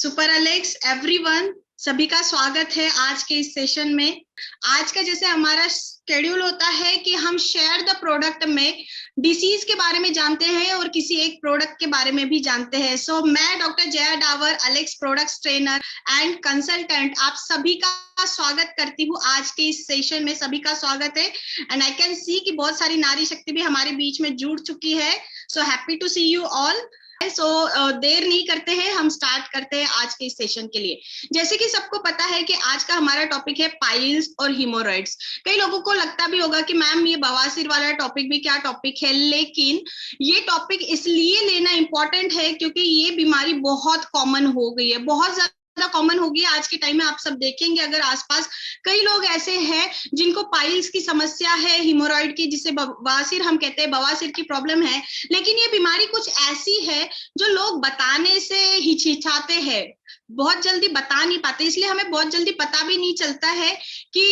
Super Alex everyone, सभी का स्वागत है आज के इस सेशन में। आज का जैसे हमारा शेड्यूल होता है कि हम शेयर द प्रोडक्ट में डिसीज के बारे में जानते हैं और किसी एक प्रोडक्ट के बारे में भी जानते हैं। सो मैं doctor Jaya Dawar, Alex products trainer and consultant, आप सभी का स्वागत करती हूँ आज के इस सेशन में। सभी का स्वागत है एंड आई कैन सी कि बहुत सारी नारी शक्ति भी हमारे बीच में जुड़ चुकी है। So happy to see you all. देर नहीं करते हैं, हम स्टार्ट करते हैं आज के इस सेशन के लिए। जैसे कि सबको पता है कि आज का हमारा टॉपिक है पाइल्स और हिमोरॉइड्स। कई लोगों को लगता भी होगा कि मैम ये बवासीर वाला टॉपिक भी क्या टॉपिक है, लेकिन ये टॉपिक इसलिए लेना इंपॉर्टेंट है क्योंकि ये बीमारी बहुत कॉमन हो गई है, बहुत ज्यादा कॉमन होगी आज के टाइम में। आप सब देखेंगे अगर आसपास कई लोग ऐसे हैं जिनको पाइल्स की समस्या है, हिमोरॉइड की, जिसे बवासीर हम कहते हैं, बवासीर की प्रॉब्लम है। लेकिन ये बीमारी कुछ ऐसी है जो लोग बताने से हिचकिचाते हैं, बहुत जल्दी बता नहीं पाते, इसलिए हमें बहुत जल्दी पता भी नहीं चलता है कि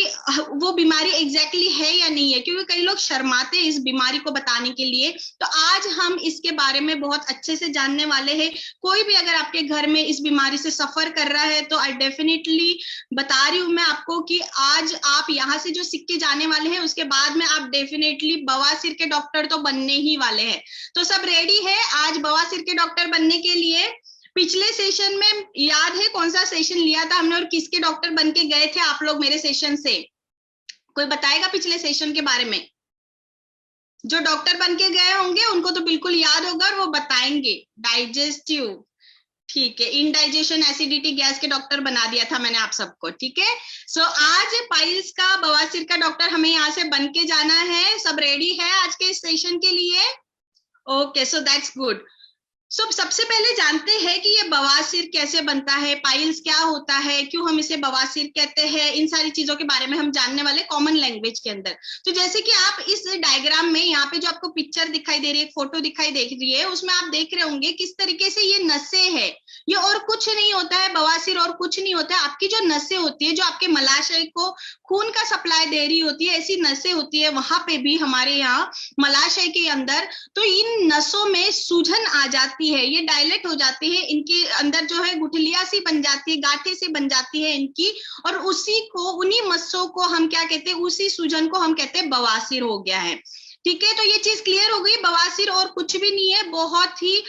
वो बीमारी एग्जैक्टली है या नहीं है, क्योंकि कई लोग शर्माते हैं इस बीमारी को बताने के लिए। तो आज हम इसके बारे में बहुत अच्छे से जानने वाले हैं। कोई भी अगर आपके घर में इस बीमारी से सफर कर रहा है तो आई डेफिनेटली बता रही हूँ मैं आपको कि आज आप यहाँ से जो सीख के जाने वाले हैं उसके बाद में आप डेफिनेटली बवासीर के डॉक्टर तो बनने ही वाले हैं। तो सब रेडी है आज बवासीर के डॉक्टर बनने के लिए? पिछले सेशन में याद है कौन सा सेशन लिया था हमने और किसके डॉक्टर बन के गए थे आप लोग मेरे सेशन से? कोई बताएगा पिछले सेशन के बारे में? जो डॉक्टर बन के गए होंगे उनको तो बिल्कुल याद होगा और वो बताएंगे। डाइजेस्टिव, ठीक है, इनडाइजेशन, एसिडिटी, गैस के डॉक्टर बना दिया था मैंने आप सबको, ठीक है। सो आज पाइल्स का, बवासीर का डॉक्टर हमें यहाँ से बन के जाना है। सब रेडी है आज के सेशन के लिए? Okay, so that's good. सबसे पहले जानते हैं कि ये बवासीर कैसे बनता है, पाइल्स क्या होता है, क्यों हम इसे बवासीर कहते हैं, इन सारी चीजों के बारे में हम जानने वाले कॉमन लैंग्वेज के अंदर। तो जैसे कि आप इस डायग्राम में यहाँ पे जो आपको पिक्चर दिखाई दे रही है, फोटो दिखाई दे रही है, उसमें आप देख रहे होंगे किस तरीके से ये नसें है। ये और कुछ नहीं होता है, बवासीर और कुछ नहीं होता है। आपकी जो नसें होती है, जो आपके मलाशय को खून का सप्लाई दे रही होती है, ऐसी नसें होती है वहां पे भी हमारे यहाँ मलाशय के अंदर। तो इन नसों में सूजन आ जाती है, ये डायलेट हो जाती है, इनके अंदर जो है गुठलियां सी बन जाती है, गांठें सी बन जाती है इनकी, और उसी को, उन्हीं मस्सों को हम क्या कहते हैं, उसी सूजन को हम कहते हैं बवासीर हो गया है। ठीक है, तो ये चीज क्लियर हो गई। बवासीर और कुछ भी नहीं है, बहुत ही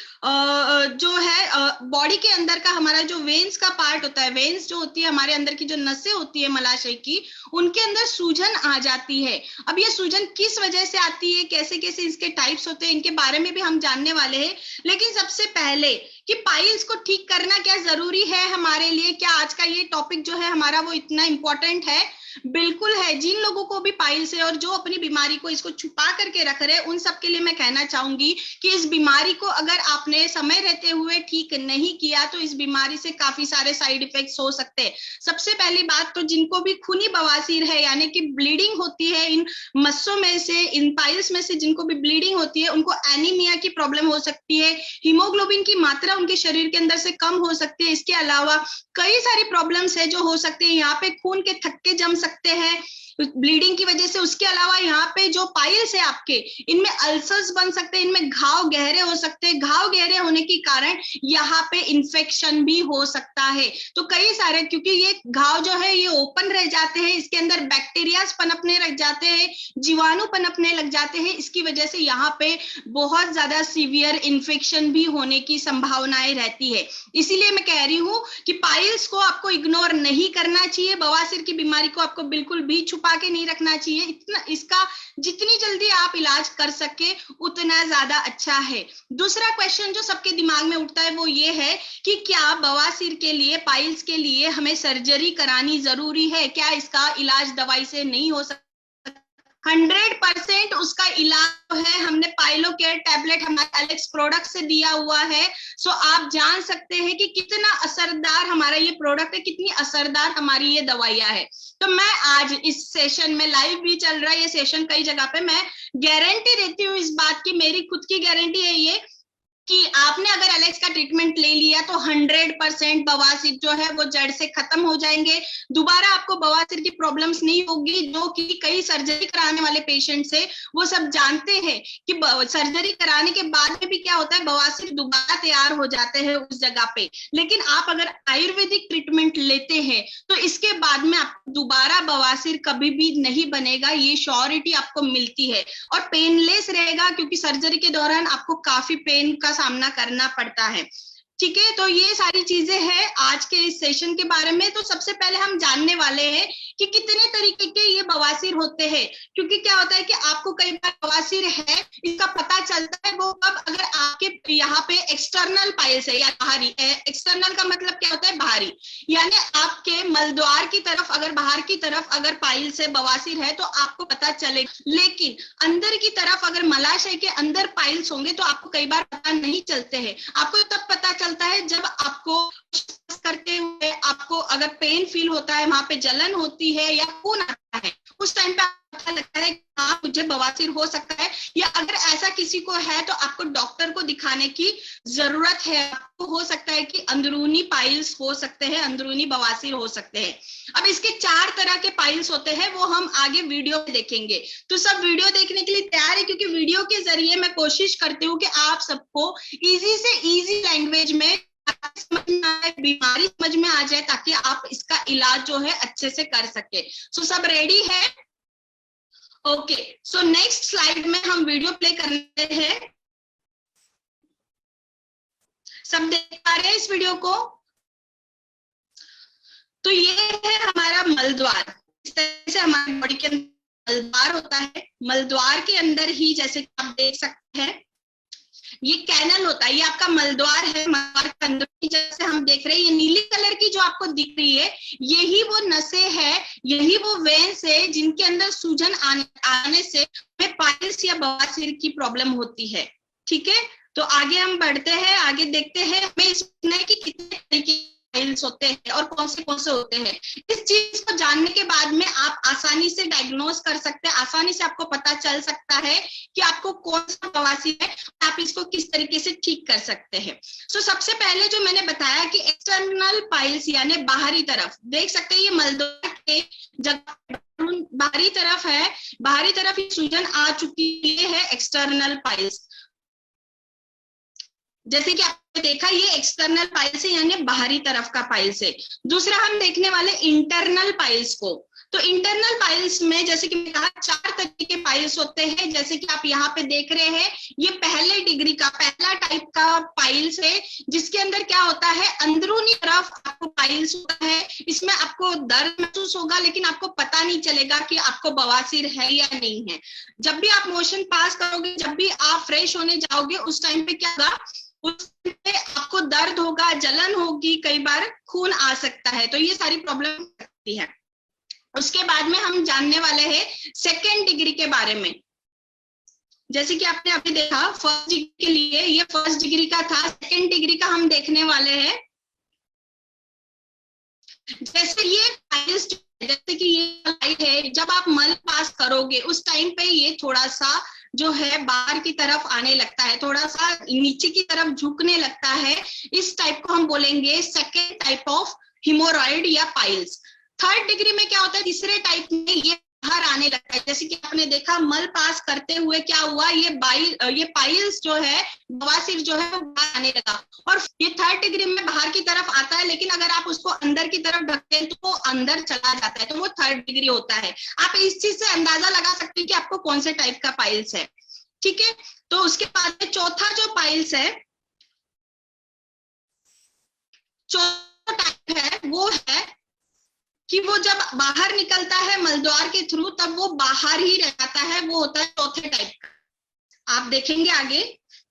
जो है बॉडी के अंदर का हमारा जो वेन्स का पार्ट होता है, वेन्स जो होती है हमारे अंदर की, जो नसें होती है मलाशय की, उनके अंदर सूजन आ जाती है। अब ये सूजन किस वजह से आती है, कैसे कैसे इसके टाइप्स होते हैं, इनके बारे में भी हम जानने वाले हैं। लेकिन सबसे पहले कि पाइल्स को ठीक करना क्या जरूरी है हमारे लिए, क्या आज का ये टॉपिक जो है हमारा वो इतना इंपॉर्टेंट है? बिल्कुल है। जिन लोगों को भी पाइल्स है और जो अपनी बीमारी को इसको छुपा करके रख रहे हैं, उन सबके लिए मैं कहना चाहूंगी कि इस बीमारी को अगर आपने समय रहते हुए ठीक नहीं किया तो इस बीमारी से काफी सारे साइड इफेक्ट्स हो सकते हैं। सबसे पहली बात तो जिनको भी खूनी बवासीर है, यानी कि ब्लीडिंग होती है इन मस्सों में से, इन पाइल्स में से जिनको भी ब्लीडिंग होती है, उनको एनीमिया की प्रॉब्लम हो सकती है, हीमोग्लोबिन की मात्रा उनके शरीर के अंदर से कम हो सकती है। इसके अलावा कई सारी प्रॉब्लम्स है जो हो सकती है। यहाँ पे खून के थक्के जम सकते हैं ब्लीडिंग की वजह से। उसके अलावा यहाँ पे जो पाइल्स है आपके, इनमें अल्सर्स बन सकते हैं, इनमें घाव गहरे हो सकते हैं। घाव गहरे होने के कारण यहाँ पे इन्फेक्शन भी हो सकता है। तो कई सारे, क्योंकि ये घाव जो है ये ओपन रह जाते हैं, इसके अंदर बैक्टीरियाज पनपने लग जाते हैं, जीवाणु पनपने लग जाते हैं, इसकी वजह से यहाँ पे बहुत ज्यादा सीवियर इन्फेक्शन भी होने की संभावनाएं रहती है। इसीलिए मैं कह रही हूँ कि पाइल्स को आपको इग्नोर नहीं करना चाहिए, बवासीर की बीमारी को आपको बिल्कुल भी छुपा के नहीं रखना चाहिए। इतना, इसका जितनी जल्दी आप इलाज कर सके उतना ज्यादा अच्छा है। दूसरा क्वेश्चन जो सबके दिमाग में उठता है वो ये है कि क्या बवासीर के लिए, पाइल्स के लिए हमें सर्जरी करानी जरूरी है? क्या इसका इलाज दवाई से नहीं हो सकता? 100% उसका इलाज है, हमने पाइलोकेयर टैबलेट हमारे एलेक्स प्रोडक्ट से दिया हुआ है। सो आप जान सकते हैं कि कितना असरदार हमारा ये प्रोडक्ट है, कितनी असरदार हमारी ये दवाइयां है। तो मैं आज इस सेशन में, लाइव भी चल रहा है ये सेशन कई जगह पे, मैं गारंटी देती हूँ इस बात की, मेरी खुद की गारंटी है ये कि आपने अगर एलेक्स का ट्रीटमेंट ले लिया तो 100% बवासीर जो है वो जड़ से खत्म हो जाएंगे, दोबारा आपको बवासीर की प्रॉब्लम्स नहीं होगी, जो कि कई सर्जरी कराने वाले पेशेंट्स है वो सब जानते हैं कि सर्जरी कराने के बाद में भी क्या होता है, बवासीर दोबारा तैयार हो जाते हैं उस जगह पे। लेकिन आप अगर आयुर्वेदिक ट्रीटमेंट लेते हैं तो इसके बाद में आपको दोबारा बवासीर कभी भी नहीं बनेगा, ये श्योरिटी आपको मिलती है। और पेनलेस रहेगा, क्योंकि सर्जरी के दौरान आपको काफी पेन का सामना करना पड़ता है। ठीक है, तो ये सारी चीजें हैं आज के इस सेशन के बारे में। तो सबसे पहले हम जानने वाले हैं कि कितने तरीके के ये बवासीर होते हैं, क्योंकि क्या होता है कि आपको कई बार बवासीर है इसका पता चलता है वो कब, अगर आपके यहाँ पे एक्सटर्नल पाइल्स है या बाहरी। एक्सटर्नल का मतलब क्या होता है, बाहरी, यानी आपके मलद्वार की तरफ अगर बाहर की तरफ अगर पाइल्स है, बवासीर है, तो आपको पता चलेगा। लेकिन अंदर की तरफ अगर मलाशय के अंदर पाइल्स होंगे तो आपको कई बार पता नहीं चलते हैं। आपको तब पता चलता है जब आपको करते हुए आपको अगर पेन फील होता है, वहां पे जलन होती है या खून आता है, उस टाइम पे पता लगता है कि हाँ मुझे बवासीर हो सकता है। या अगर ऐसा किसी को है तो आपको डॉक्टर को दिखाने की जरूरत है। आपको हो सकता है कि अंदरूनी पाइल्स हो सकते हैं, अंदरूनी बवासीर हो सकते हैं। अब इसके 4 तरह के पाइल्स होते हैं, वो हम आगे वीडियो में देखेंगे। तो सब वीडियो देखने के लिए तैयार है, क्योंकि वीडियो के जरिए मैं कोशिश करती हूँ कि आप सबको इजी से इजी लैंग्वेज में समझ में आए, बीमारी समझ में आ जाए, ताकि आप इसका इलाज जो है अच्छे से कर सके। सो सब रेडी है? ओके, सो नेक्स्ट स्लाइड में हम वीडियो प्ले करते हैं। सब देख पा रहे हैं इस वीडियो को? तो ये है हमारा मलद्वार। इस तरह से हमारे बॉडी के अंदर मलद्वार होता है। मलद्वार के अंदर ही जैसे कि आप देख सकते हैं ये कैनल होता है, ये आपका मलद्वार है। मलद्वार के अंदर जैसे हम देख रहे हैं, ये नीली कलर की जो आपको दिख रही है, यही वो नसें है, यही वो वेन्स है जिनके अंदर सूजन आने से हमें पाइल्स या बवासीर की प्रॉब्लम होती है। ठीक है, तो आगे हम बढ़ते हैं, आगे देखते हैं हमें इसमें कि कितने तरीके पाइल्स होते हैं और कौन से होते हैं। इस चीज को जानने के बाद में आप आसानी से डायग्नोज कर सकते हैं, आसानी से आपको पता चल सकता है कि आपको कौन सा बवासीर है, आप इसको किस तरीके से ठीक कर सकते हैं। सो सबसे पहले जो मैंने बताया कि एक्सटर्नल पाइल्स यानी बाहरी तरफ, देख सकते हैं ये मलद्वार के जगह बाहरी तरफ है, बाहरी तरफ ये सूजन आ चुकी है, एक्सटर्नल पाइल्स। जैसे कि आपने देखा ये एक्सटर्नल पाइल्स है यानी बाहरी तरफ का पाइल्स है। दूसरा हम देखने वाले इंटरनल पाइल्स को। तो इंटरनल पाइल्स में जैसे कि मैंने कहा 4 तरीके के पाइल्स होते हैं। जैसे कि आप यहाँ पे देख रहे हैं, ये पहले डिग्री का पहला टाइप का पाइल्स है, जिसके अंदर क्या होता है, अंदरूनी तरफ आपको पाइल्स होता है। इसमें आपको दर्द महसूस होगा, लेकिन आपको पता नहीं चलेगा कि आपको बवासीर है या नहीं है। जब भी आप मोशन पास करोगे, जब भी आप फ्रेश होने जाओगे, उस टाइम पे क्या होगा, उस पे आपको दर्द होगा, जलन होगी, कई बार खून आ सकता है। तो ये सारी प्रॉब्लम सकती है। उसके बाद में हम जानने वाले हैं सेकेंड डिग्री के बारे में। जैसे कि आपने अभी देखा फर्स्ट डिग्री के लिए ये फर्स्ट डिग्री का था, सेकेंड डिग्री का हम देखने वाले हैं। जैसे ये पाइल्स, जैसे कि ये लाइट है, जब आप मल पास करोगे उस टाइम पे ये थोड़ा सा जो है बाहर की तरफ आने लगता है, थोड़ा सा नीचे की तरफ झुकने लगता है। इस टाइप को हम बोलेंगे सेकेंड टाइप ऑफ हिमोरॉइड या पाइल्स। थर्ड डिग्री में क्या होता है, तीसरे टाइप में ये बाहर आने लगता है। जैसे कि आपने देखा मल पास करते हुए क्या हुआ, ये पाइल्स जो है, बवासीर जो है वो बाहर आने लगा। और ये थर्ड डिग्री में बाहर की तरफ आता है, लेकिन अगर आप उसको अंदर की तरफ ढकते हैं तो वो अंदर चला जाता है, तो वो थर्ड डिग्री होता है। आप इस चीज से अंदाजा लगा सकते हैं कि आपको कौन से टाइप का पाइल्स है। ठीक है, तो उसके बाद में चौथा जो पाइल्स है, चौथा टाइप है वो है कि वो जब बाहर निकलता है मलद्वार के थ्रू, तब वो बाहर ही रहता है, वो होता है चौथे टाइप का। आप देखेंगे आगे।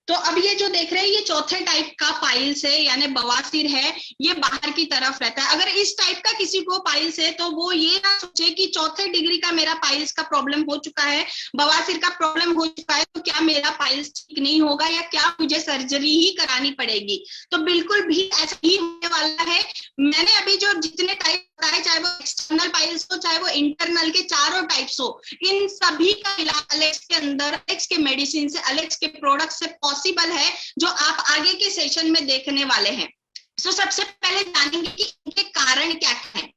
तो अब ये जो देख रहे हैं ये चौथे टाइप का पाइल्स है यानी बवासीर है, ये बाहर की तरफ रहता है। अगर इस टाइप का किसी को पाइल्स है तो वो ये ना सोचे कि चौथे डिग्री का मेरा पाइल्स का प्रॉब्लम हो चुका है, बवासीर का प्रॉब्लम हो चुका है, तो क्या मेरा पाइल्स ठीक नहीं होगा या क्या मुझे सर्जरी ही करानी पड़ेगी। तो बिल्कुल भी ऐसा ही होने वाला है। मैंने अभी जो जितने टाइप होता है, चाहे वो एक्सटर्नल पाइल्स हो चाहे वो इंटरनल के चारों टाइप्स हो, इन सभी का इलाज अलेक्स के अंदर, अलेक्स के मेडिसिन से, अलेक्स के प्रोडक्ट से पॉसिबल है, जो आप आगे के सेशन में देखने वाले हैं। सबसे पहले जानेंगे कि इनके कारण क्या है।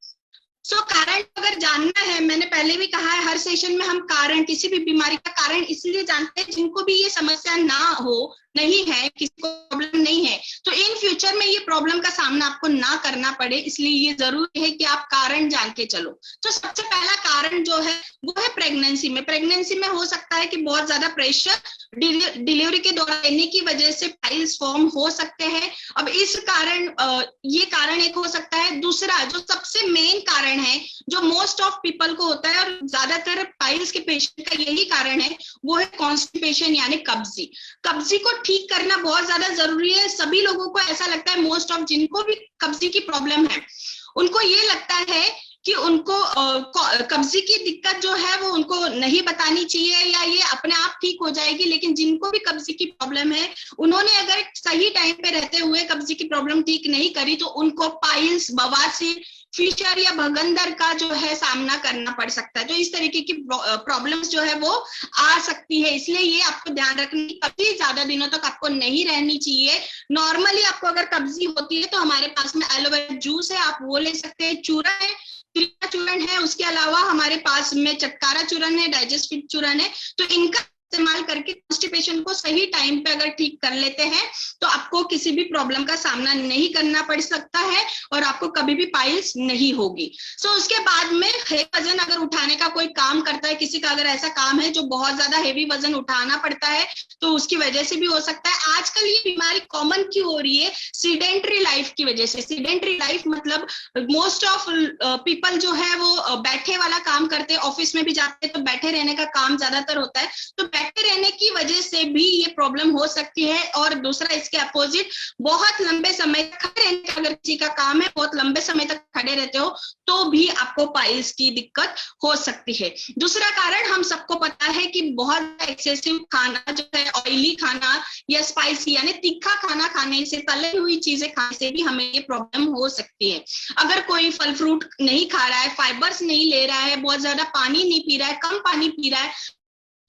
कारण अगर जानना है, मैंने पहले भी कहा है हर सेशन में हम कारण, किसी भी बीमारी का कारण इसलिए जानते हैं जिनको भी ये समस्या ना हो, नहीं है, किसी को प्रॉब्लम नहीं है, तो इन फ्यूचर में ये प्रॉब्लम का सामना आपको ना करना पड़े, इसलिए ये जरूरी है कि आप कारण जान के चलो। तो सबसे पहला कारण जो है वो है प्रेगनेंसी में। प्रेगनेंसी में हो सकता है कि बहुत ज्यादा प्रेशर डिलीवरी के दौरान लेने की वजह से पाइल्स फॉर्म हो सकते हैं। अब इस कारण ये कारण एक हो सकता है। दूसरा जो सबसे मेन कारण है, जो मोस्ट ऑफ पीपल को होता है और ज्यादातर पाइल्स के पेशेंट का यही कारण है, वो है कॉन्स्टिपेशन यानी कब्जी। कब्जी को ठीक करना बहुत ज्यादा जरूरी है। सभी लोगों को ऐसा लगता है, मोस्ट ऑफ जिनको भी कब्जी की प्रॉब्लम है उनको ये लगता है कि उनको कब्जी की दिक्कत जो है वो उनको नहीं बतानी चाहिए या ये अपने आप ठीक हो जाएगी। लेकिन जिनको भी कब्जी की प्रॉब्लम है, उन्होंने अगर सही टाइम पे रहते हुए कब्जी की प्रॉब्लम ठीक नहीं करी तो उनको पाइल्स, बवासीर, फिशर या भगंदर का जो है सामना करना पड़ सकता है। तो इस तरीके की प्रॉब्लम्स जो है वो आ सकती है। इसलिए ये आपको ध्यान रखना कि कब्जी ज्यादा दिनों तक आपको नहीं रहनी चाहिए। नॉर्मली आपको अगर कब्जी होती है तो हमारे पास में एलोवेरा जूस है, आप वो ले सकते हैं। चूरा है, त्रिफला चूर्ण है, उसके अलावा हमारे पास में चटकारा चूर्ण है, डाइजेस्टिव चूर्ण है। तो इनका इस्तेमाल करके कॉन्स्टिपेशन को सही टाइम पे अगर ठीक कर लेते हैं तो आपको किसी भी प्रॉब्लम का सामना नहीं करना पड़ सकता है और आपको कभी भी पाइल्स नहीं होगी। उसके बाद में वजन अगर उठाने का कोई काम करता है, किसी का अगर ऐसा काम है जो बहुत ज्यादा हेवी वजन उठाना पड़ता है, तो उसकी वजह से भी हो सकता है। आजकल ये बीमारी कॉमन क्यों हो रही है? सीडेंटरी लाइफ की वजह से। सीडेंटरी लाइफ मतलब मोस्ट ऑफ पीपल जो है वो बैठे वाला काम करते हैं, ऑफिस में भी जाते हैं तो बैठे रहने का काम ज्यादातर होता है, तो बैठे रहने की वजह से भी ये प्रॉब्लम हो सकती है। और दूसरा इसके अपोजिट, बहुत लंबे समय तक खड़े रहने का अगर किसी का काम है, बहुत लंबे समय तक खड़े रहते हो तो भी आपको पाइल्स की दिक्कत हो सकती है। दूसरा कारण हम सबको पता है कि बहुत एक्सेसिव खाना जो है, ऑयली खाना या स्पाइसी यानी तीखा खाना खाने से, तली हुई चीजें खाने से भी हमें ये प्रॉब्लम हो सकती है। अगर कोई फल फ्रूट नहीं खा रहा है, फाइबर्स नहीं ले रहा है, बहुत ज्यादा पानी नहीं पी रहा है, कम पानी पी रहा है,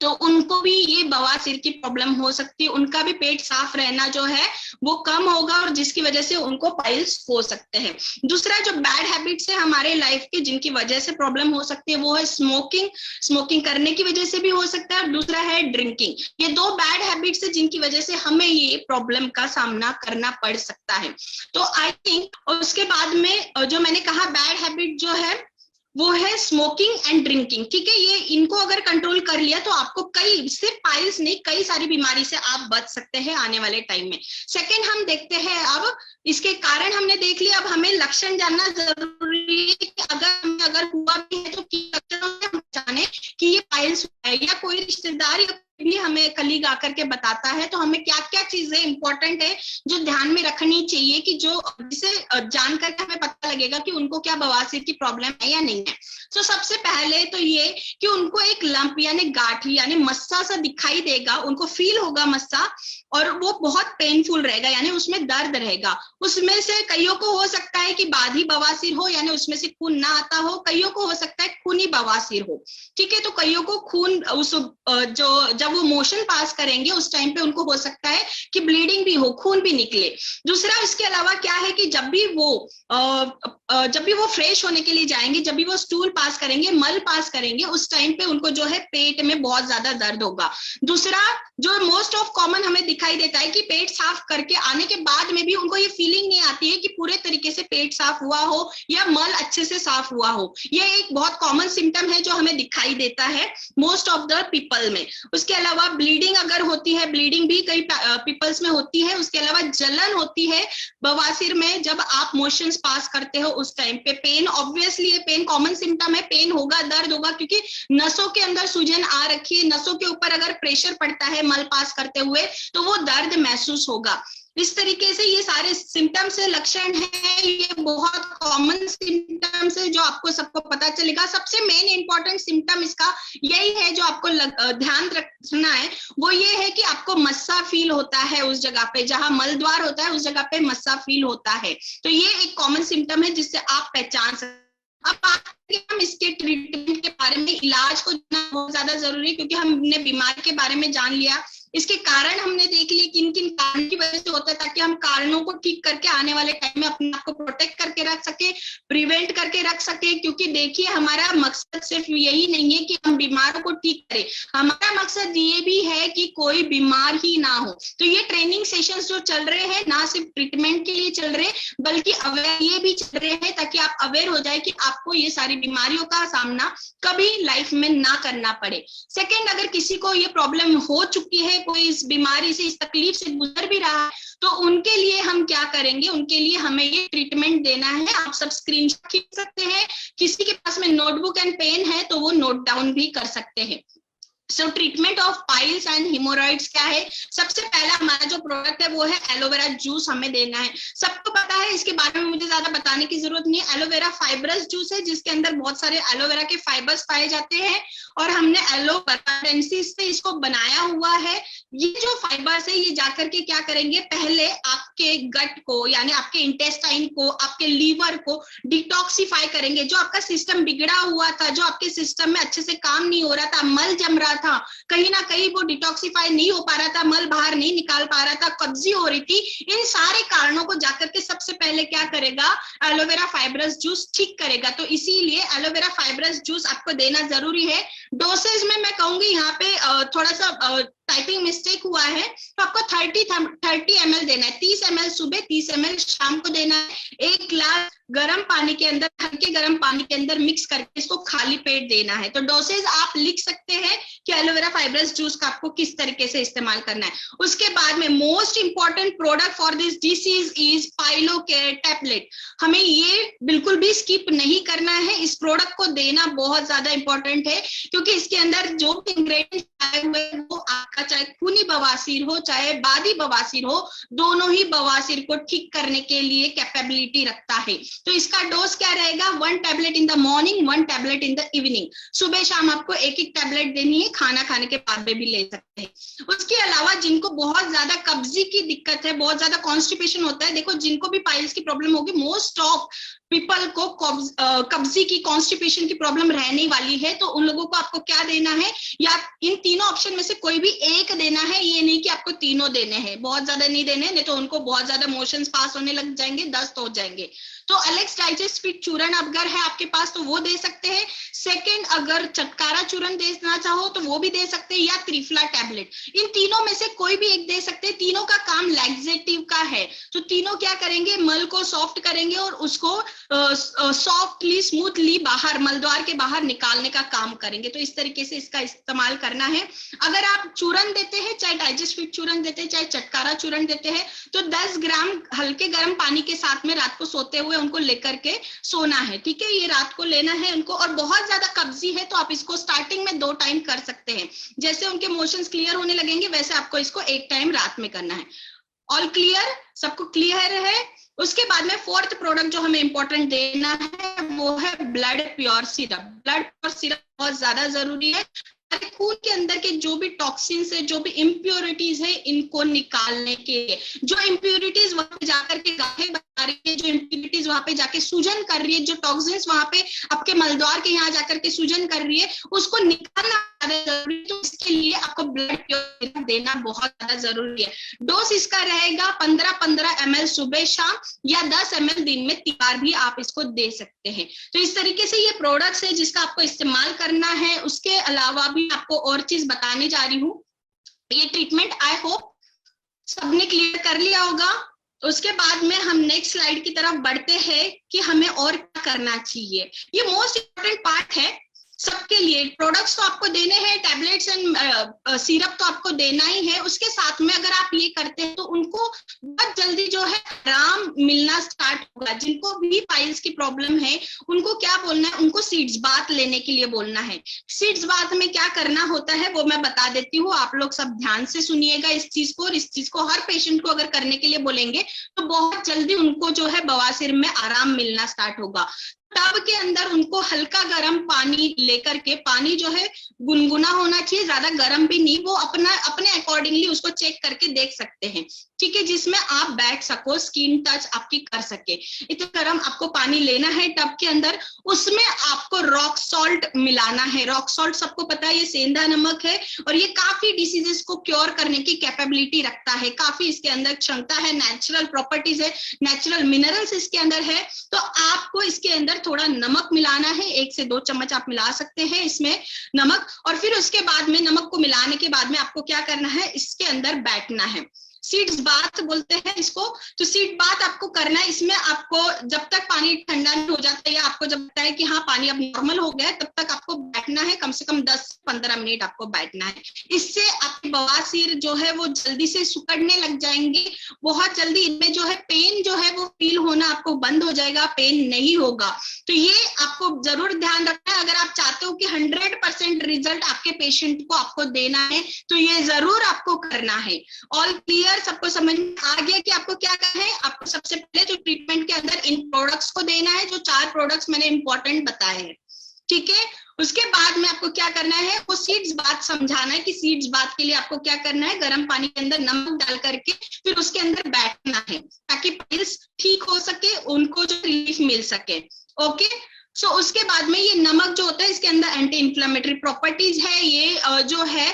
तो उनको भी ये बवासीर की प्रॉब्लम हो सकती है। उनका भी पेट साफ रहना जो है वो कम होगा और जिसकी वजह से उनको पाइल्स हो सकते हैं। दूसरा जो बैड हैबिट्स है हमारे लाइफ के, जिनकी वजह से प्रॉब्लम हो सकती है, वो है स्मोकिंग। स्मोकिंग करने की वजह से भी हो सकता है और दूसरा है ड्रिंकिंग। ये दो बैड हैबिट्स है जिनकी वजह से हमें ये प्रॉब्लम का सामना करना पड़ सकता है। तो आई थिंक उसके बाद में जो मैंने कहा बैड हैबिट जो है वो है स्मोकिंग एंड ड्रिंकिंग। ठीक है, ये इनको अगर कंट्रोल कर लिया तो आपको कई, सिर्फ पाइल्स नहीं, कई सारी बीमारी से आप बच सकते हैं आने वाले टाइम में। सेकंड हम देखते हैं, अब इसके कारण हमने देख लिया, अब हमें लक्षण जानना जरूरी है कि अगर हुआ भी है तो लक्षणों से हम जाने कि ये पाइल्स है, या कोई रिश्तेदार भी हमें कलीग आकर के बताता है तो हमें क्या क्या चीजें इंपॉर्टेंट है जो ध्यान में रखनी चाहिए, कि जो जिसे जानकर हमें पता लगेगा कि उनको क्या बवासीर की प्रॉब्लम है या नहीं है। सबसे पहले तो ये कि उनको एक लंप यानी गांठ यानी मस्सा सा दिखाई देगा, उनको फील होगा मस्सा, और वो बहुत पेनफुल रहेगा यानी उसमें दर्द रहेगा। उसमें से कईयों को हो सकता है कि बाधी बवासीर हो यानी उसमें से खून ना आता हो, कईयों को हो सकता है खूनी बवासीर हो। ठीक है, तो कईयों को खून उस जो जब वो मोशन पास करेंगे उस टाइम पे उनको हो सकता है कि ब्लीडिंग भी हो, खून भी निकले। दूसरा इसके अलावा क्या है कि जब भी वो फ्रेश होने के लिए जाएंगे, जब भी वो स्टूल पास करेंगे, मल पास करेंगे, उस टाइम पे उनको जो है पेट में बहुत ज्यादा दर्द होगा। दूसरा जो मोस्ट ऑफ कॉमन हमें दिखाई देता है कि पेट साफ करके आने के बाद में भी उनको ये फीलिंग नहीं आती है कि पूरे तरीके से पेट साफ हुआ हो या मल अच्छे से साफ हुआ हो। ये एक बहुत कॉमन सिम्टम है जो हमें दिखाई देता है मोस्ट ऑफ द पीपल में। उसके अलावा ब्लीडिंग अगर होती है, ब्लीडिंग भी कई पीपल्स में होती है। उसके अलावा जलन होती है बवासीर में, जब आप मोशंस पास करते हो उस टाइम पे। पेन, ऑब्वियसली ये पेन कॉमन सिम्टम है, पेन होगा, दर्द होगा, क्योंकि नसों के अंदर सूजन आ रखी है, नसों के ऊपर अगर प्रेशर पड़ता है मल पास करते हुए तो वो दर्द महसूस होगा। इस तरीके से ये सारे सिम्टम्स लक्षण है, ये बहुत कॉमन सिम्टम्स है जो आपको सबको पता चलेगा। सबसे मेन इंपॉर्टेंट सिम्टम इसका यही है जो आपको ध्यान रखना है, वो ये है कि आपको मस्सा फील होता है उस जगह पे, जहां मल द्वार होता है उस जगह पे मस्सा फील होता है। तो ये एक कॉमन सिम्टम है जिससे आप पहचान सकते अब हम इसके ट्रीटमेंट के बारे में, इलाज को जानना बहुत ज्यादा जरूरी है, क्योंकि हमने बीमारी के बारे में जान लिया, इसके कारण हमने देख लिए किन किन कारणों की वजह से होता है, ताकि हम कारणों को ठीक करके आने वाले टाइम में अपने आप को प्रोटेक्ट करके रख सके, प्रिवेंट करके रख सके। क्योंकि देखिए हमारा मकसद सिर्फ यही नहीं है कि हम बीमारों को ठीक करें, हमारा मकसद ये भी है कि कोई बीमार ही ना हो। तो ये ट्रेनिंग सेशंस जो चल रहे हैं ना सिर्फ ट्रीटमेंट के लिए चल रहे, बल्कि अवेयर ये भी चल रहे हैं ताकि आप अवेयर हो जाए कि आपको ये सारी बीमारियों का सामना कभी लाइफ में ना करना पड़े। सेकेंड, अगर किसी को ये प्रॉब्लम हो चुकी है, कोई इस बीमारी से, इस तकलीफ से गुजर भी रहा है, तो उनके लिए हम क्या करेंगे, उनके लिए हमें ये ट्रीटमेंट देना है। आप सब स्क्रीनशॉट खींच सकते हैं, किसी के पास में नोटबुक एंड पेन है तो वो नोट डाउन भी कर सकते हैं। So treatment of piles and haemorrhoids क्या है? सबसे पहला हमारा जो प्रोडक्ट है वो है एलोवेरा जूस हमें देना है। सबको पता है, इसके बारे में मुझे ज्यादा बताने की जरूरत नहीं है। एलोवेरा फाइब्रस जूस है जिसके अंदर बहुत सारे एलोवेरा के फाइबर्स पाए जाते हैं और हमने एलोवेराडेंसिस से इसको बनाया हुआ है। ये जो फाइबर्स है ये जाकर के क्या करेंगे, पहले आपके गट को यानी आपके इंटेस्टाइन को, आपके लीवर को डिटॉक्सिफाई करेंगे। जो आपका सिस्टम बिगड़ा हुआ था, जो आपके सिस्टम में अच्छे से काम नहीं हो रहा था, मल जम रहा था, कहीं ना कहीं वो डिटॉक्सिफाई नहीं हो पा रहा था, मल बाहर नहीं निकाल पा रहा था, कब्जी हो रही थी, इन सारे कारणों को जाकर के सबसे पहले क्या करेगा, एलोवेरा फाइब्रस जूस ठीक करेगा। तो इसीलिए एलोवेरा फाइब्रस जूस आपको देना जरूरी है। डोसेज में मैं कहूंगी यहाँ पे थोड़ा सा टाइपिंग मिस्टेक हुआ है, तो आपको 30 ml देना है। 30 ml सुबह, 30 ml शाम को देना है। 1 गिलास गर्म पानी के अंदर, हल्के गर्म पानी के अंदर मिक्स करके इसको खाली पेट देना है। तो डोसेज आप लिख सकते हैं कि एलोवेरा फाइब्रस जूस का आपको किस तरीके से इस्तेमाल करना है। उसके बाद में most important product for this disease is Pilocare tablet. हमें ये बिल्कुल भी स्किप नहीं करना है, इस प्रोडक्ट को देना बहुत ज्यादा इंपॉर्टेंट है, क्योंकि इसके अंदर जो भी इंग्रेडिएंट्स आए हुए हैं वो आपका चाहे खूनी बवासीर हो चाहे बादी बवासीर हो, दोनों ही बवासीर को ठीक करने के लिए कैपेबिलिटी रखता है। तो इसका डोज क्या रहेगा, 1 tablet in the morning, 1 tablet in the evening. सुबह शाम आपको एक एक टैबलेट देनी है, खाना खाने के बाद में भी ले सकते हैं। उसके अलावा जिनको बहुत ज्यादा कब्जी की दिक्कत है, बहुत ज्यादा कॉन्स्टिपेशन होता है, देखो जिनको भी पाइल्स की प्रॉब्लम होगी, मोस्ट ऑफ पीपल को कब्जी की, कॉन्स्टिपेशन की प्रॉब्लम रहने वाली है, तो उन लोगों को आपको क्या देना है, या इन तीनों ऑप्शन में से कोई भी एक देना है। ये नहीं कि आपको तीनों देने हैं, बहुत ज्यादा नहीं देने, नहीं तो उनको बहुत ज्यादा मोशंस पास होने लग जाएंगे, दस्त हो जाएंगे। तो अलेक्स डाइजेस्ट फिट चूर्ण अगर है आपके पास तो वो दे सकते हैं। सेकंड, अगर चटकारा चूर्ण देना चाहो तो वो भी दे सकते हैं, या त्रिफला टैबलेट, इन तीनों में से कोई भी एक दे सकते हैं। तीनों का काम लैक्सेटिव का है, तो तीनों क्या करेंगे, मल को सॉफ्ट करेंगे और उसको सॉफ्टली, स्मूथली बाहर, मलद्वार के बाहर निकालने का काम करेंगे। तो इस तरीके से इसका इस्तेमाल करना है। अगर आप चूर्ण देते हैं, चाहे डाइजेस्ट फिट चूर्ण देते हैं, चाहे चटकारा चूर्ण देते हैं, तो 10 ग्राम हल्के गर्म पानी के साथ में रात को सोते हुए उनको लेकर के सोना है, ठीक है, ये रात को लेना है उनको। और बहुत ज्यादा कब्जी है तो आप इसको स्टार्टिंग में 2 टाइम कर सकते हैं, जैसे उनके मोशंस क्लियर होने लगेंगे वैसे आपको इसको 1 टाइम रात में करना है। ऑल क्लियर, सबको क्लियर है? उसके बाद में 4th प्रोडक्ट जो हमें इंपॉर्टेंट देना है वो है blood pure syrup. Blood pure syrup बहुत ज्यादा जरूरी है, खून के अंदर के जो भी टॉक्सिन्स है, जो भी इम्प्योरिटीज है, इनको निकालने के लिए। जो इम्प्योरिटीज वहां पे जाकर के गाठें बना रही है, जो इम्प्योरिटीज वहां पे जाके सूजन कर रही है, जो टॉक्सिन्स वहां पे आपके मलद्वार के यहाँ जाकर के सूजन कर रही है, उसको निकालना जरूरी है। तो इसके लिए आपको ब्लड प्योर देना बहुत ज्यादा जरूरी है। डोज इसका रहेगा 15-15 ml सुबह शाम, या 10 ml दिन में 3 बार भी आप इसको दे सकते हैं। तो इस तरीके से ये प्रोडक्ट्स है जिसका आपको इस्तेमाल करना है। उसके अलावा भी आपको और चीज बताने जा रही हूँ। ये ट्रीटमेंट आई होप सबने क्लियर कर लिया होगा। उसके बाद में हम नेक्स्ट स्लाइड की तरफ बढ़ते हैं कि हमें और क्या करना चाहिए। ये मोस्ट इंपोर्टेंट पार्ट है सबके लिए। प्रोडक्ट्स तो आपको देने हैं, टैबलेट्स एंड सिरप तो आपको देना ही है। उसके साथ में अगर आप ये करते हैं तो उनको बहुत जल्दी जो है आराम मिलना स्टार्ट होगा। जिनको भी पाइल्स की प्रॉब्लम है उनको क्या बोलना है, उनको सीड्स बाथ लेने के लिए बोलना है। सीड्स बाथ में क्या करना होता है वो मैं बता देती हूँ, आप लोग सब ध्यान से सुनिएगा इस चीज को। और इस चीज को हर पेशेंट को अगर करने के लिए बोलेंगे तो बहुत जल्दी उनको जो है बवासीर में आराम मिलना स्टार्ट होगा। टब के अंदर उनको हल्का गर्म पानी लेकर के, पानी जो है गुनगुना होना चाहिए, ज्यादा गर्म भी नहीं, वो अपने अकॉर्डिंगली उसको चेक करके देख सकते हैं। ठीक है, जिसमें आप बैठ सको, स्किन टच आपकी कर सके। इतना गर्म आपको पानी लेना है टब के अंदर, उसमें आपको रॉक सॉल्ट मिलाना है। रॉक सॉल्ट सबको पता है ये सेंधा नमक है, और ये काफी डिसीजेस को क्योर करने की कैपेबिलिटी रखता है, काफी इसके अंदर क्षमता है, नेचुरल प्रॉपर्टीज है, नेचुरल मिनरल्स इसके अंदर है। तो आपको इसके अंदर थोड़ा नमक मिलाना है, 1 से 2 चम्मच आप मिला सकते हैं इसमें नमक। और फिर उसके बाद में नमक को मिलाने के बाद में आपको क्या करना है, इसके अंदर बैठना है। सीड्स बाथ बोलते हैं इसको। तो सीड बाथ आपको करना है। इसमें आपको जब तक पानी ठंडा नहीं हो जाता, या आपको जब लगता है कि हाँ पानी अब नॉर्मल हो गया, तब तक आपको बैठना है, कम से कम 10 से 15 मिनट आपको बैठना है। इससे आपके बवासीर जो है वो जल्दी से सुकड़ने लग जाएंगे, बहुत जल्दी इनमें जो है पेन जो है वो फील होना आपको बंद हो जाएगा, पेन नहीं होगा। तो ये आपको जरूर ध्यान रखना है। अगर आप चाहते हो कि 100% रिजल्ट आपके पेशेंट को आपको देना है, तो ये जरूर आपको करना है। ऑल क्लियर, सबको समझ में आ गया कि आपको क्या करना है? आपको सबसे पहले जो ट्रीटमेंट के अंदर इन प्रोडक्ट्स को देना है, जो 4 प्रोडक्ट्स मैंने इंपॉर्टेंट बताए हैं, ठीक है। उसके बाद में आपको क्या करना है, वो सीड्स बात समझाना है कि सीड्स बात के लिए आपको क्या करना है, गर्म पानी के अंदर नमक डाल करके फिर उसके अंदर बैठना है, ताकि पाइल्स ठीक हो सके, उनको जो रिलीफ मिल सके। ओके, सो उसके बाद में ये नमक जो होता है इसके अंदर एंटी इंफ्लेमेटरी प्रॉपर्टीज है। ये जो है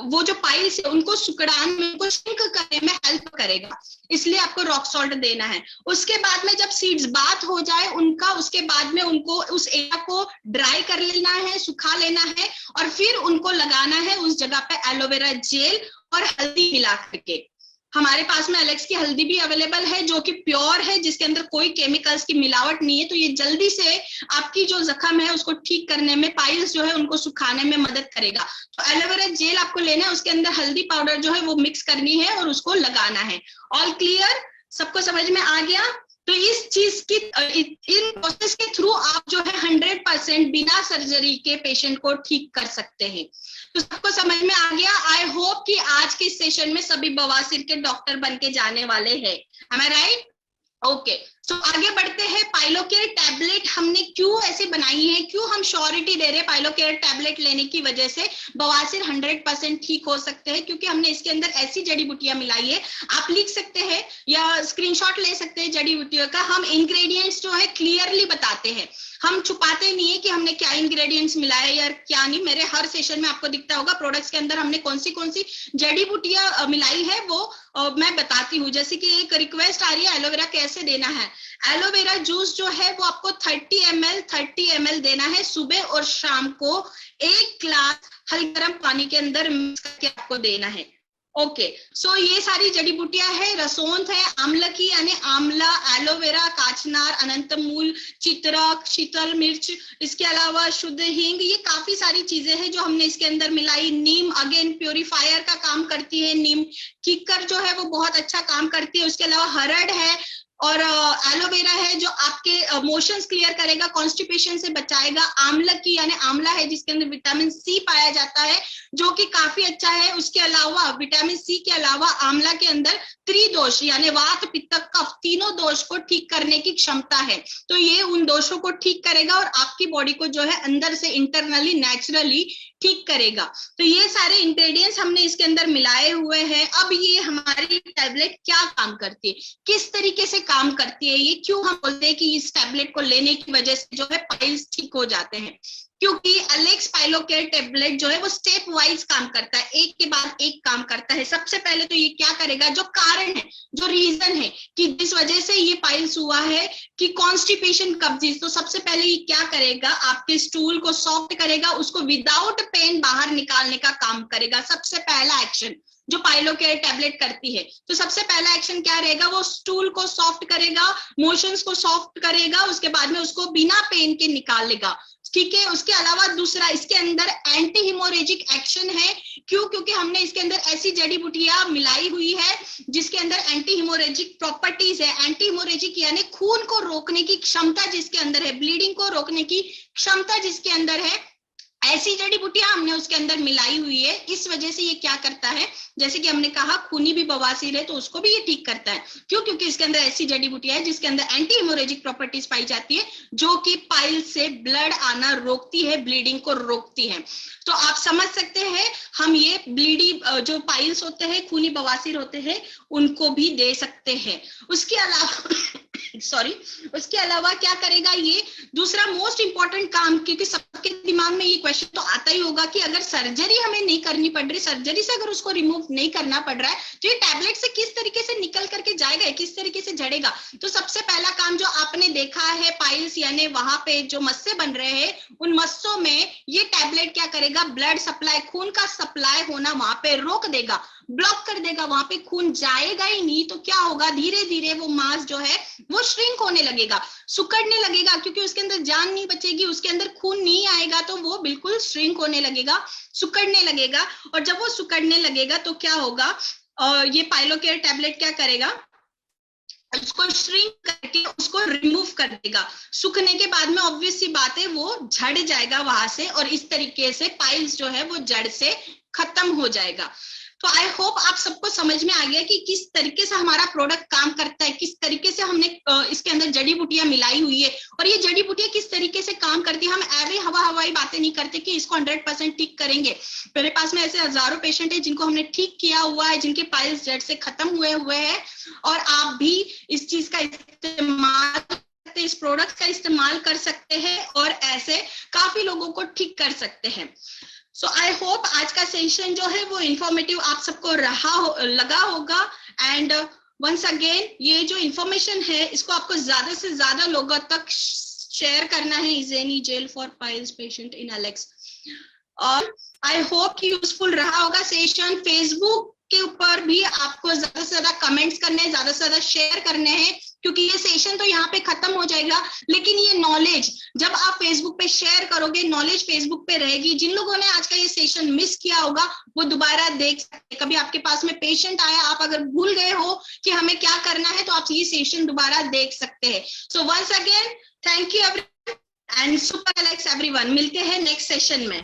वो जो पाइल्स है उनको सुकड़ाने में, उनको श्रिंक करने में हेल्प करेगा, इसलिए आपको रॉक सॉल्ट देना है। उसके बाद में जब सीड्स बात हो जाए उनका, उसके बाद में उनको उस एरिया को ड्राई कर लेना है, सुखा लेना है, और फिर उनको लगाना है उस जगह पे एलोवेरा जेल और हल्दी मिला करके। हमारे पास में एलेक्स की हल्दी भी अवेलेबल है, जो कि प्योर है, जिसके अंदर कोई केमिकल्स की मिलावट नहीं है। तो ये जल्दी से आपकी जो जख्म है उसको ठीक करने में, पाइल्स जो है उनको सुखाने में मदद करेगा। तो एलोवेरा जेल आपको लेना है, उसके अंदर हल्दी पाउडर जो है वो मिक्स करनी है और उसको लगाना है। ऑल क्लियर, सबको समझ में आ गया? तो इस चीज की, इन प्रोसेस के थ्रू आप जो है 100% बिना सर्जरी के पेशेंट को ठीक कर सकते हैं। तो सबको समझ में आ गया? आई होप कि आज के सेशन में सभी बवासीर के डॉक्टर बन के जाने वाले हैं। एम आई राइट? ओके, तो आगे बढ़ते हैं। पाइलोकेयर टैबलेट हमने क्यों ऐसे बनाई है, क्यों हम श्योरिटी दे रहे हैं पाइलोकेयर टैबलेट लेने की वजह से बवासीर 100% ठीक हो सकते हैं? क्योंकि हमने इसके अंदर ऐसी जड़ी बूटियां मिलाई है, आप लिख सकते हैं या स्क्रीनशॉट ले सकते हैं जड़ी बूटियों का। हम इंग्रेडिएंट्स जो है क्लियरली बताते हैं, हम छुपाते नहीं है कि हमने क्या इंग्रेडिएंट्स मिलाए या क्या नहीं। मेरे हर सेशन में आपको दिखता होगा प्रोडक्ट्स के अंदर हमने कौन सी जड़ी बूटियां मिलाई है, वो मैं बताती हूँ। जैसे कि एक रिक्वेस्ट आ रही है, एलोवेरा कैसे देना है। एलोवेरा जूस जो है वो आपको 30 ml देना है सुबह और शाम को, 1 ग्लास हल्के गर्म पानी के अंदर मिक्स करके आपको देना है। ओके, सो ये सारी जड़ी बूटियां है, रसोंत है, आमलकी यानी आंवला, एलोवेरा, काचनार, अनंतमूल, चित्रक, शीतल मिर्च, इसके अलावा शुद्ध हींग, ये काफी सारी चीजें हैं जो हमने इसके अंदर मिलाई। नीम अगेन प्योरीफायर का काम करती है, नीम कीकर जो है वो बहुत अच्छा काम करती है। उसके अलावा हरड़ है और एलोवेरा है जो आपके मोशंस क्लियर करेगा, कॉन्स्टिपेशन से बचाएगा। आमलकी यानी आंवला है जिसके अंदर विटामिन सी पाया जाता है, जो कि काफी अच्छा है। उसके अलावा विटामिन सी के अलावा आंवला के अंदर त्रिदोष यानी वात, पित्त, कफ, तीनों दोष को ठीक करने की क्षमता है। तो ये उन दोषों को ठीक करेगा और आपकी बॉडी को जो है अंदर से इंटरनली नेचुरली ठीक करेगा। तो ये सारे इंग्रेडिएंट्स हमने इसके अंदर मिलाए हुए हैं। अब ये हमारी टैबलेट क्या काम करती है, किस तरीके से काम करती है, ये क्यों हम बोलते हैं कि इस टैबलेट को लेने की वजह से जो है पाइल्स ठीक हो जाते हैं? क्योंकि एलेक्स पाइलोकेयर टैबलेट जो है वो स्टेप वाइज काम करता है, एक के बाद एक काम करता है। सबसे पहले तो ये क्या करेगा, जो कारण है, जो रीजन है कि जिस वजह से ये पाइल्स हुआ है, कि कॉन्स्टिपेशन, कब्जियत, तो सबसे पहले ये क्या करेगा, आपके स्टूल को सॉफ्ट करेगा, उसको विदाउट पेन बाहर निकालने का काम करेगा। सबसे पहला एक्शन जो पाइलोकेयर टैबलेट करती है, तो सबसे पहला एक्शन क्या रहेगा, वो स्टूल को सॉफ्ट करेगा, मोशंस को सॉफ्ट करेगा, उसके बाद में उसको बिना पेन के निकाल लेगा। ठीक है, उसके अलावा दूसरा इसके अंदर एंटी हिमोरेजिक एक्शन है। क्यों? क्योंकि हमने इसके अंदर ऐसी जड़ी बूटियां मिलाई हुई है जिसके अंदर एंटी हिमोरेजिक प्रॉपर्टीज है। एंटी हिमोरेजिक यानी खून को रोकने की क्षमता जिसके अंदर है, ब्लीडिंग को रोकने की क्षमता जिसके अंदर है, ऐसी जड़ी बूटियां हमने उसके अंदर मिलाई हुई है, इस वजह से ये क्या करता है, जैसे कि हमने कहा खूनी भी बवासीर है तो उसको भी ये ठीक करता है। क्यों? क्योंकि इसके अंदर ऐसी जड़ी बूटियां है जिसके अंदर एंटी हेमोरेजिक प्रॉपर्टीज पाई जाती है, जो कि पाइल से ब्लड आना रोकती है, ब्लीडिंग को रोकती है। तो आप समझ सकते हैं, हम ये जो पाइल्स होते हैं, खूनी बवासीर होते हैं, उनको भी दे सकते हैं। उसके अलावा सॉरी, उसके अलावा क्या करेगा ये, दूसरा मोस्ट इंपॉर्टेंट काम, क्योंकि सबके दिमाग में ये क्वेश्चन तो आता ही होगा कि अगर सर्जरी हमें नहीं करनी पड़ रही, सर्जरी से अगर उसको रिमूव नहीं करना पड़ रहा है, तो ये टैबलेट से किस तरीके से निकल करके जाएगा, किस तरीके से झड़ेगा। तो सबसे पहला काम जो आपने देखा है, पाइल्स यानी वहां पे जो मस्से बन रहे हैं, उन मस्सों में ये टैबलेट क्या करेगा, ब्लड सप्लाई, खून का सप्लाई होना वहां पे रोक देगा, ब्लॉक कर देगा, वहां पे खून जाएगा ही नहीं। तो क्या होगा, धीरे धीरे वो मांस जो है वो श्रिंक होने लगेगा, सुकड़ने लगेगा, क्योंकि उसके अंदर जान नहीं बचेगी, उसके अंदर खून नहीं आएगा, तो वो बिल्कुल श्रिंक होने लगेगा, सुकड़ने लगेगा। और जब वो सुकड़ने लगेगा तो क्या होगा, ये पाइलोकेयर टैबलेट क्या करेगा, उसको श्रिंक करके उसको रिमूव कर देगा। सूखने के बाद में ऑब्वियस सी बात है वो झड़ जाएगा वहां से, और इस तरीके से पाइल्स जो है वो जड़ से खत्म हो जाएगा। तो आई होप आप सबको समझ में आ गया कि किस तरीके से हमारा प्रोडक्ट काम करता है, किस तरीके से हमने इसके अंदर जड़ी बूटियां मिलाई हुई है, और ये जड़ी बूटियां किस तरीके से काम करती है। हम ऐवे हवाई बातें नहीं करते कि इसको 100% ठीक करेंगे। मेरे पास में ऐसे हजारों पेशेंट है जिनको हमने ठीक किया हुआ है, जिनके पाइल्स जड़ से खत्म हुए हैं, और आप भी इस चीज का इस्तेमाल, इस प्रोडक्ट का इस्तेमाल कर सकते हैं और ऐसे काफी लोगों को ठीक कर सकते हैं। सो आई होप आज का सेशन जो है वो इंफॉर्मेटिव आप सबको लगा होगा। एंड वंस अगेन, ये जो इंफॉर्मेशन है इसको आपको ज्यादा से ज्यादा लोगों तक शेयर करना है। Is any gel for piles patient in Alex. और आई होप कि यूजफुल रहा होगा सेशन। फेसबुक के ऊपर भी आपको ज्यादा से ज्यादा कमेंट्स करने हैं, ज्यादा से ज्यादा शेयर करने हैं, क्योंकि ये सेशन तो यहाँ पे खत्म हो जाएगा, लेकिन ये नॉलेज जब आप फेसबुक पे शेयर करोगे, नॉलेज फेसबुक पे रहेगी। जिन लोगों ने आज का ये सेशन मिस किया होगा वो दोबारा देख सकते। कभी आपके पास में पेशेंट आया, आप अगर भूल गए हो कि हमें क्या करना है, तो आप ये सेशन दोबारा देख सकते हैं। So once again thank you everyone and super Alex everyone. मिलते हैं नेक्स्ट सेशन में।